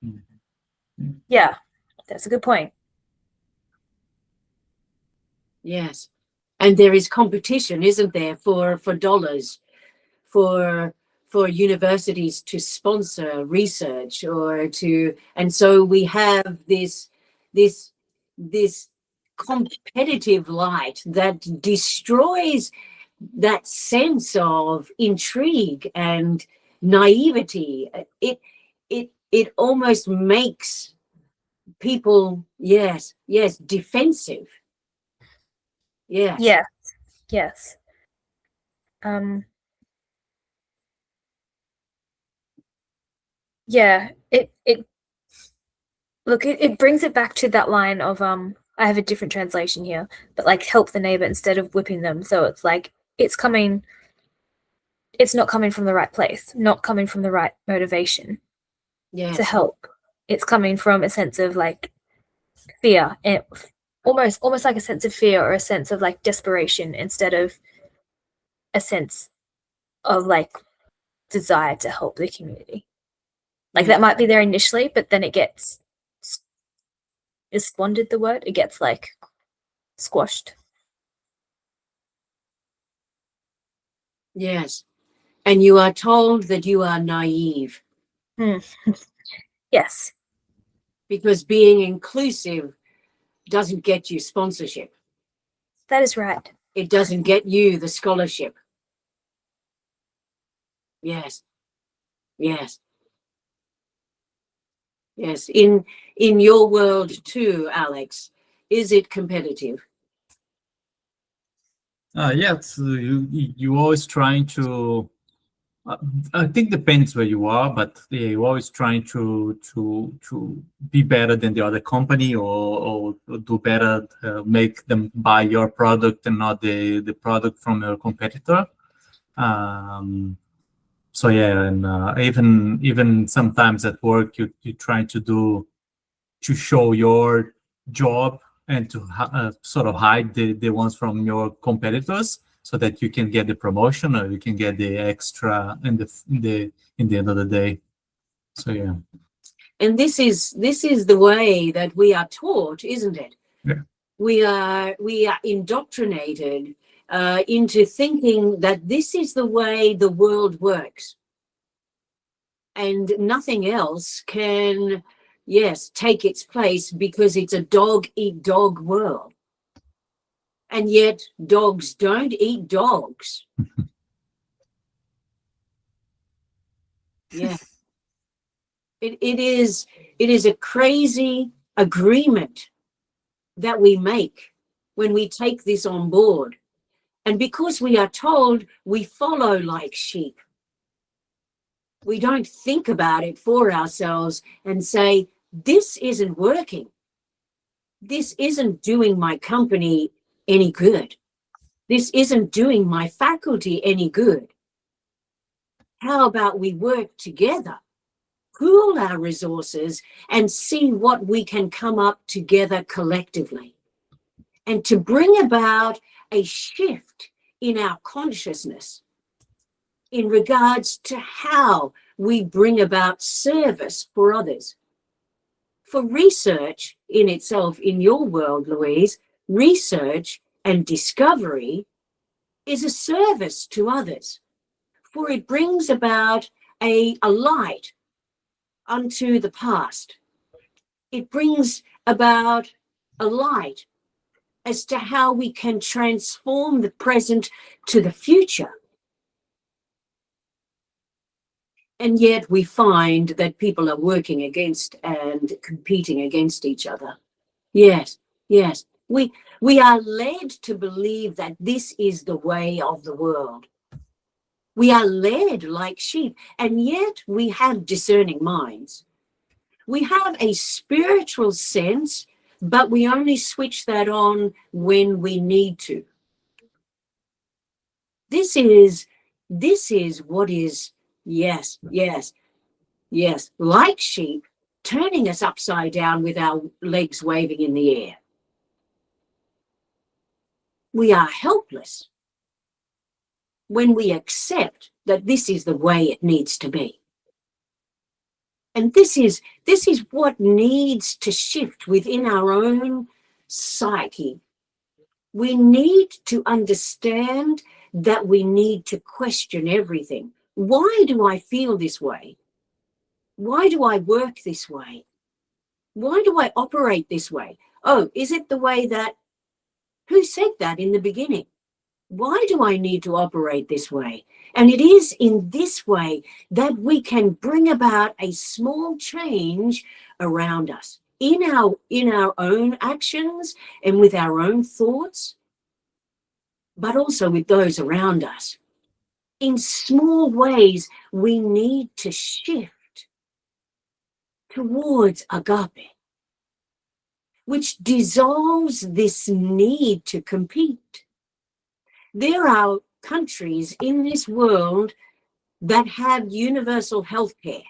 Mhm. Yeah, that's a good point. Yes. And there is competition, isn't there, for dollars, for universities to sponsor research and so we have this competitive light that destroys that sense of intrigue and naivety. It almost makes people, yes, defensive. Yes. Yeah. Yes. Yeah, it brings it back to that line of I have a different translation here, but like help the neighbor instead of whipping them. So it's like it's not coming from the right place, not coming from the right motivation Yes. to help. It's coming from a sense of like fear, and almost like a sense of fear or a sense of like desperation instead of a sense of like desire to help the community. Like that might be there initially, but then it gets is squandered the word? It gets like squashed. Yes. And you are told that you are naive. Yes. Because being inclusive doesn't get you sponsorship. That is right. It doesn't get you the scholarship. Yes. Yes. Yes. In your world too, Alex, is it competitive? Yeah, you always trying to. Uh, I think depends where you are, but yeah, you're always trying to be better than the other company, or do better, make them buy your product and not the product from your competitor. Um, so yeah, and even sometimes at work, you try to show your job and to sort of hide the ones from your competitors so that you can get the promotion or you can get the extra in the end of the day. So yeah. And this is the way that we are taught, isn't it? Yeah. We are indoctrinated into thinking that this is the way the world works, and nothing else can, yes, take its place, because it's a dog eat dog world. And yet dogs don't eat dogs. Yeah. It is a crazy agreement that we make when we take this on board. And because we are told, we follow like sheep. We don't think about it for ourselves and say, this isn't working. This isn't doing my company any good. This isn't doing my faculty any good. How about we work together, pool our resources, and see what we can come up together collectively, and to bring about a shift in our consciousness in regards to how we bring about service for others. For research in itself, in your world, Louise, research and discovery is a service to others, for it brings about a light unto the past. It brings about a light as to how we can transform the present to the future. And yet we find that people are working against and competing against each other. Yes, yes. We are led to believe that this is the way of the world. We are led like sheep, and yet we have discerning minds. We have a spiritual sense, but we only switch that on when we need to. This is what is, yes, like sheep, turning us upside down with our legs waving in the air. We are helpless when we accept that this is the way it needs to be. And this is what needs to shift within our own psyche. We need to understand that we need to question everything. Why do I feel this way? Why do I work this way? Why do I operate this way? Oh, is it the way that, who said that in the beginning? Why do I need to operate this way? And it is in this way that we can bring about a small change around us, in our own actions and with our own thoughts, but also with those around us. In small ways, we need to shift towards agape, which dissolves this need to compete. There are countries in this world that have universal health care,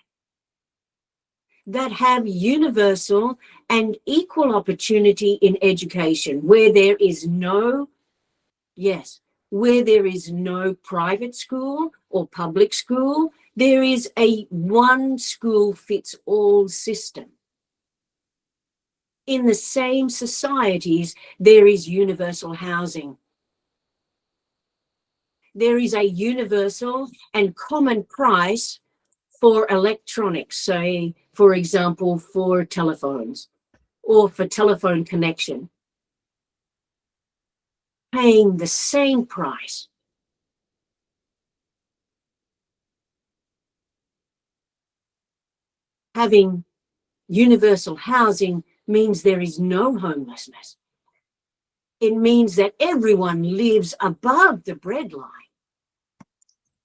that have universal and equal opportunity in education, where there is no, where there is no private school or public school. There is a one school fits all system. In the same societies, there is universal housing. There is a universal and common price for electronics, say, for example, for telephones or for telephone connection, paying the same price. Having Universal housing means there is no homelessness. It means that everyone lives above the breadline.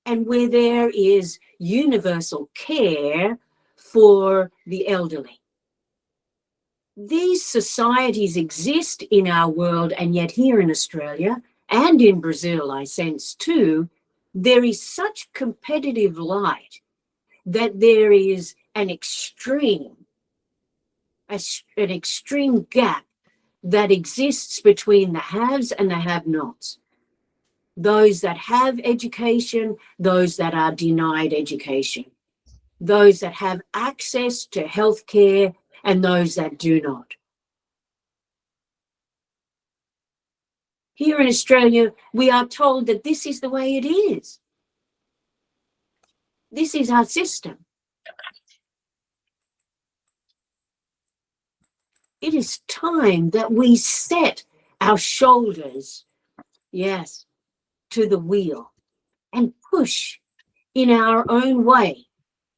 And where there is universal care for the elderly. These societies exist in our world, and yet here in Australia and in Brazil, I sense too, there is such competitive light that there is an extreme gap that exists between the haves and the have-nots. Those that have education, those that are denied education, those that have access to healthcare, and those that do not. Here in Australia, we are told that this is the way it is. This is our system. It is time that we set our shoulders, yes, to the wheel and push in our own way,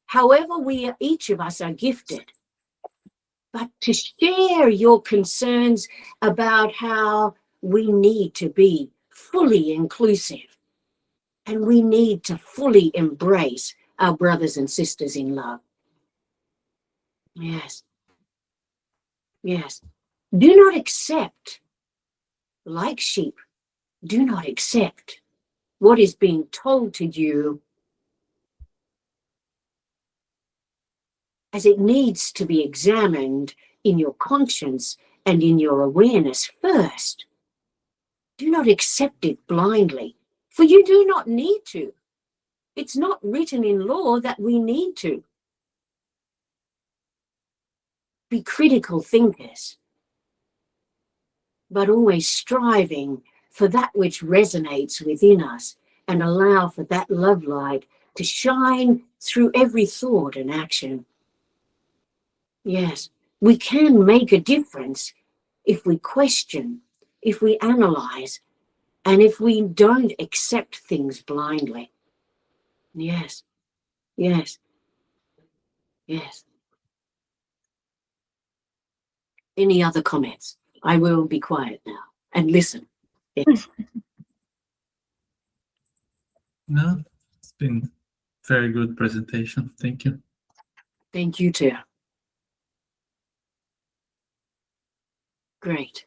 however each of us are gifted, but to share your concerns about how we need to be fully inclusive and we need to fully embrace our brothers and sisters in love. Yes. Yes. Do not accept, like sheep, do not accept what is being told to you as it needs to be examined in your conscience and in your awareness first. Do not accept it blindly, for you do not need to. It's not written in law that we need to. Be critical thinkers, but always striving for that which resonates within us and allow for that love light to shine through every thought and action. Yes, we can make a difference if we question, if we analyze, and if we don't accept things blindly. Yes, yes, yes. Any other comments? I will be quiet now and listen. Yes. No, it's been very good presentation. Thank you. Thank you too. Great.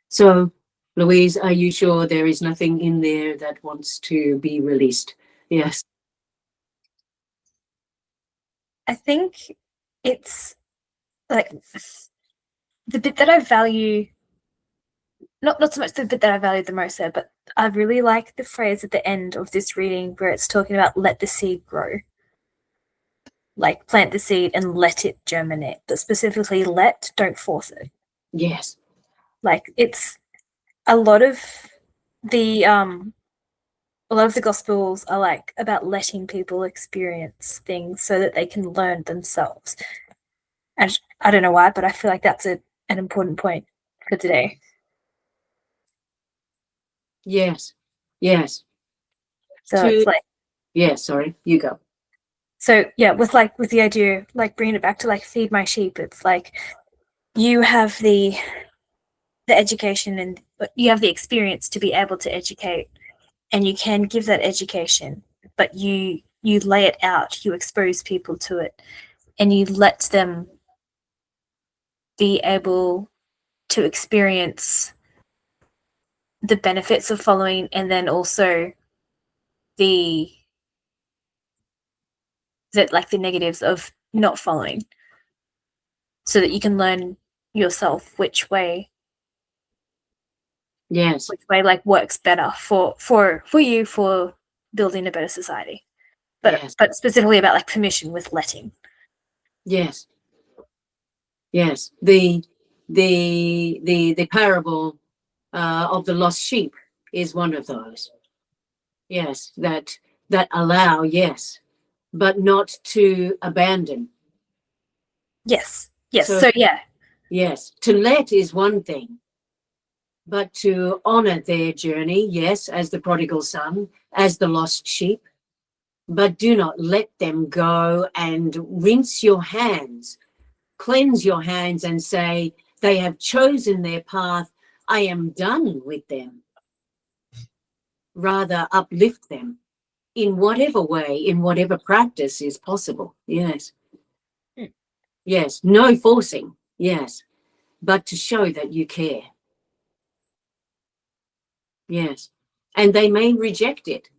So, Louise, are you sure there is nothing in there that wants to be released? Yes. I think it's like the bit that I value, not so much the bit that I value the most there, but I really like the phrase at the end of this reading where it's talking about let the seed grow. Like plant the seed and let it germinate, but specifically let, don't force it. Yes. Like it's a lot of the gospels are like about letting people experience things so that they can learn themselves. And I don't know why, but I feel like that's an important point for today. Yes. Yes. So it's like, yeah, sorry, you go. so yeah, with the idea, like bringing it back to like feed my sheep, it's like you have the education and you have the experience to be able to educate, and you can give that education, but you lay it out, you expose people to it, and you let them be able to experience the benefits of following, and then also the negatives of not following, so that you can learn yourself which way like works better for you for building a better society. But Yes. but specifically about like permission with letting. Yes. Yes. The parable of the lost sheep is one of those. Yes, that allow, yes, but not to abandon. Yes. So yeah. Yes, to let is one thing, but to honor their journey, yes, as the prodigal son, as the lost sheep, but do not let them go and rinse your hands cleanse your hands and say, they have chosen their path, I am done with them. Rather uplift them in whatever way, in whatever practice is possible. Yes. Yes. No forcing. Yes. But to show that you care. Yes. And they may reject it.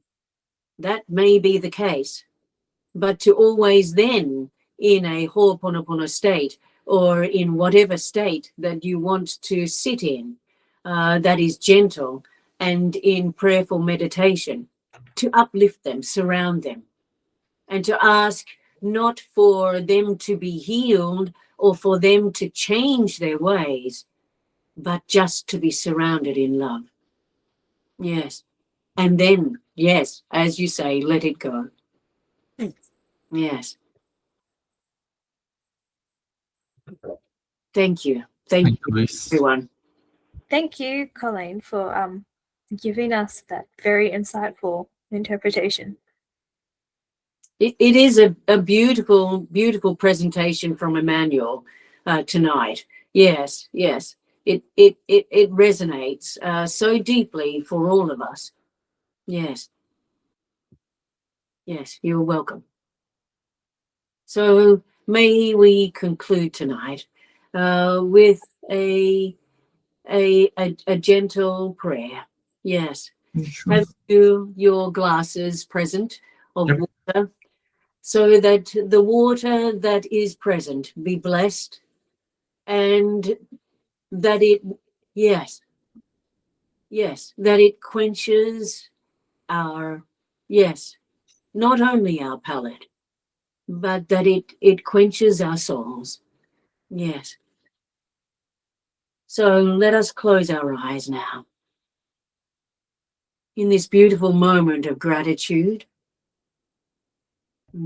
That may be the case. But to always then, in a ho'oponopono state, or in whatever state that you want to sit in, that is gentle, and in prayerful meditation, to uplift them, surround them, and to ask not for them to be healed or for them to change their ways, but just to be surrounded in love. Yes. And then, yes, as you say, let it go. Yes. Thank you. Thank you, Luis. everyone. Thank you, Colleen, for giving us that very insightful interpretation. It is a beautiful, beautiful presentation from Emmanuel tonight. Yes, yes. It resonates so deeply for all of us. Yes. Yes, you're welcome. So may we conclude tonight with a gentle prayer. Yes. Sure. Have your glasses present of Yep. water, so that the water that is present be blessed, and that it, yes, that it quenches our, yes, not only our palate, but that it quenches our souls. Yes. So let us close our eyes now in this beautiful moment of gratitude,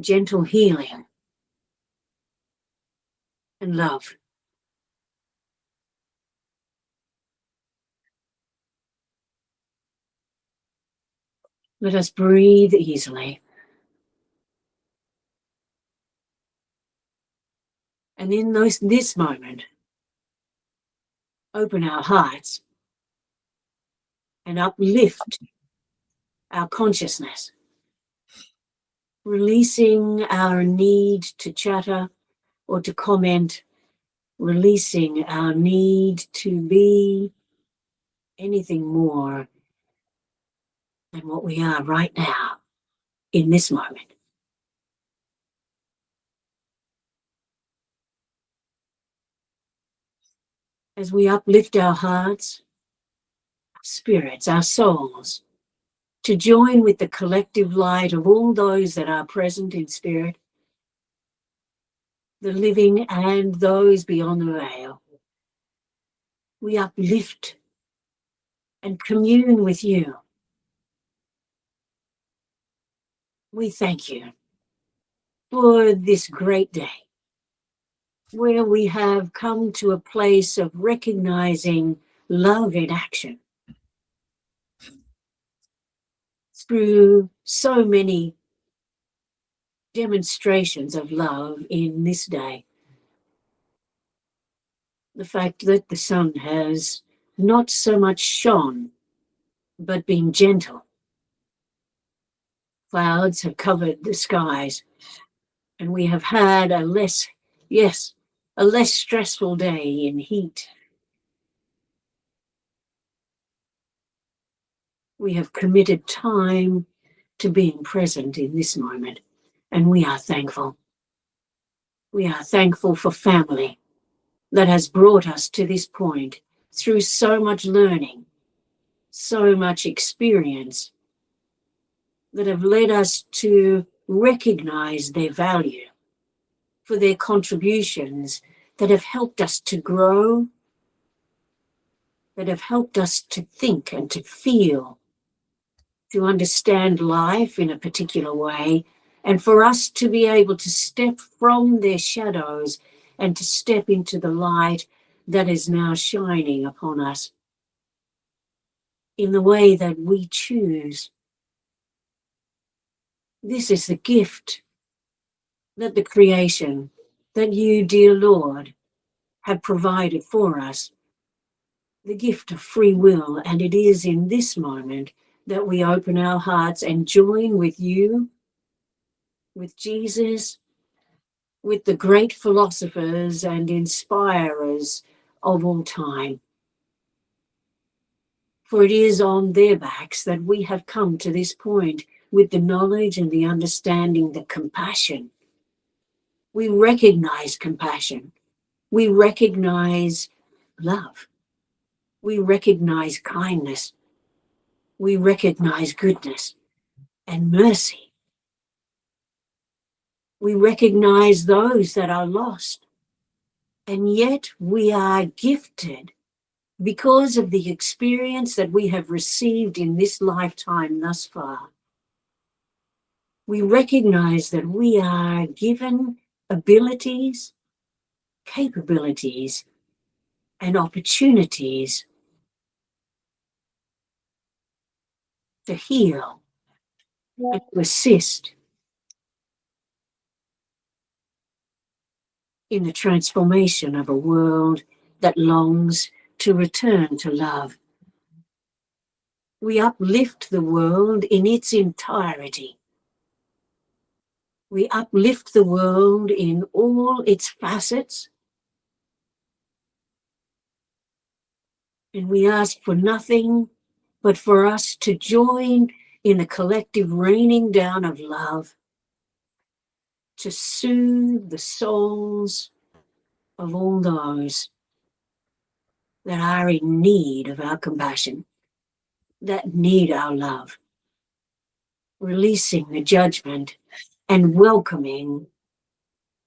gentle healing, and love. Let us breathe easily. And in this moment, open our hearts and uplift our consciousness, releasing our need to chatter or to comment, releasing our need to be anything more than what we are right now in this moment. As we uplift our hearts, our spirits, our souls, to join with the collective light of all those that are present in spirit, the living and those beyond the veil, we uplift and commune with you. We thank you for this great day, where we have come to a place of recognizing love in action through so many demonstrations of love in this day. The fact that the sun has not so much shone, but been gentle. Clouds have covered the skies, and we have had a less stressful day in heat. We have committed time to being present in this moment, and we are thankful. We are thankful for family that has brought us to this point through so much learning, so much experience, that have led us to recognize their value, for their contributions that have helped us to grow, that have helped us to think and to feel, to understand life in a particular way, and for us to be able to step from their shadows and to step into the light that is now shining upon us in the way that we choose. This is the gift that the creation that you, dear Lord, have provided for us the gift of free will. And it is in this moment that we open our hearts and join with you, with Jesus, with the great philosophers and inspirers of all time. For it is on their backs that we have come to this point with the knowledge and the understanding, the compassion. We recognize compassion. We recognize love. We recognize kindness. We recognize goodness and mercy. We recognize those that are lost. And yet we are gifted because of the experience that we have received in this lifetime thus far. We recognize that we are given abilities, capabilities, and opportunities to heal and to assist in the transformation of a world that longs to return to love. We uplift the world in its entirety. We uplift the world in all its facets. And we ask for nothing but for us to join in the collective raining down of love to soothe the souls of all those that are in need of our compassion, that need our love, releasing the judgment and welcoming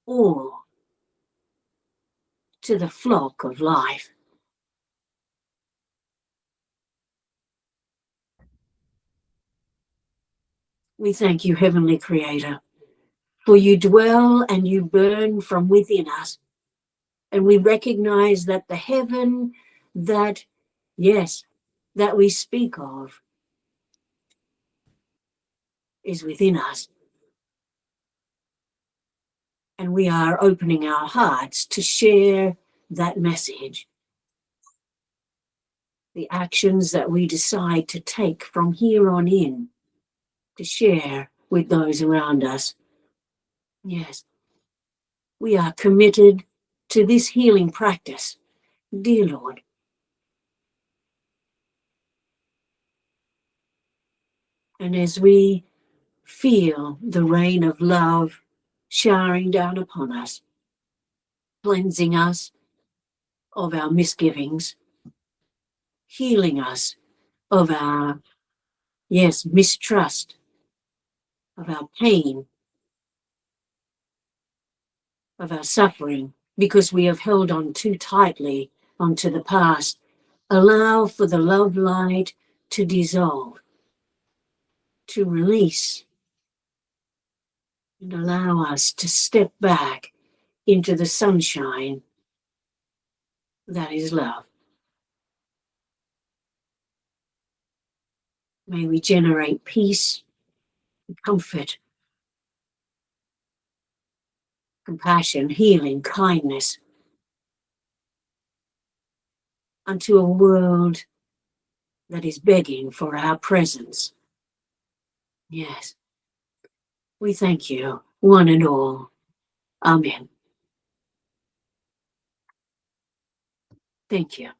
all to the flock of life. We thank you, Heavenly Creator, for you dwell and you burn from within us. And we recognize that the heaven that, yes, that we speak of is within us. And we are opening our hearts to share that message. The actions that we decide to take from here on in to share with those around us. Yes, we are committed to this healing practice, dear Lord. And as we feel the rain of love showering down upon us, cleansing us of our misgivings, healing us of our, yes, mistrust, of our pain, of our suffering, because we have held on too tightly onto the past. Allow for the love light to dissolve, to release, and allow us to step back into the sunshine that is love. May we generate peace, comfort, compassion, healing, kindness unto a world that is begging for our presence. Yes, we thank you, one and all. Amen. Thank you.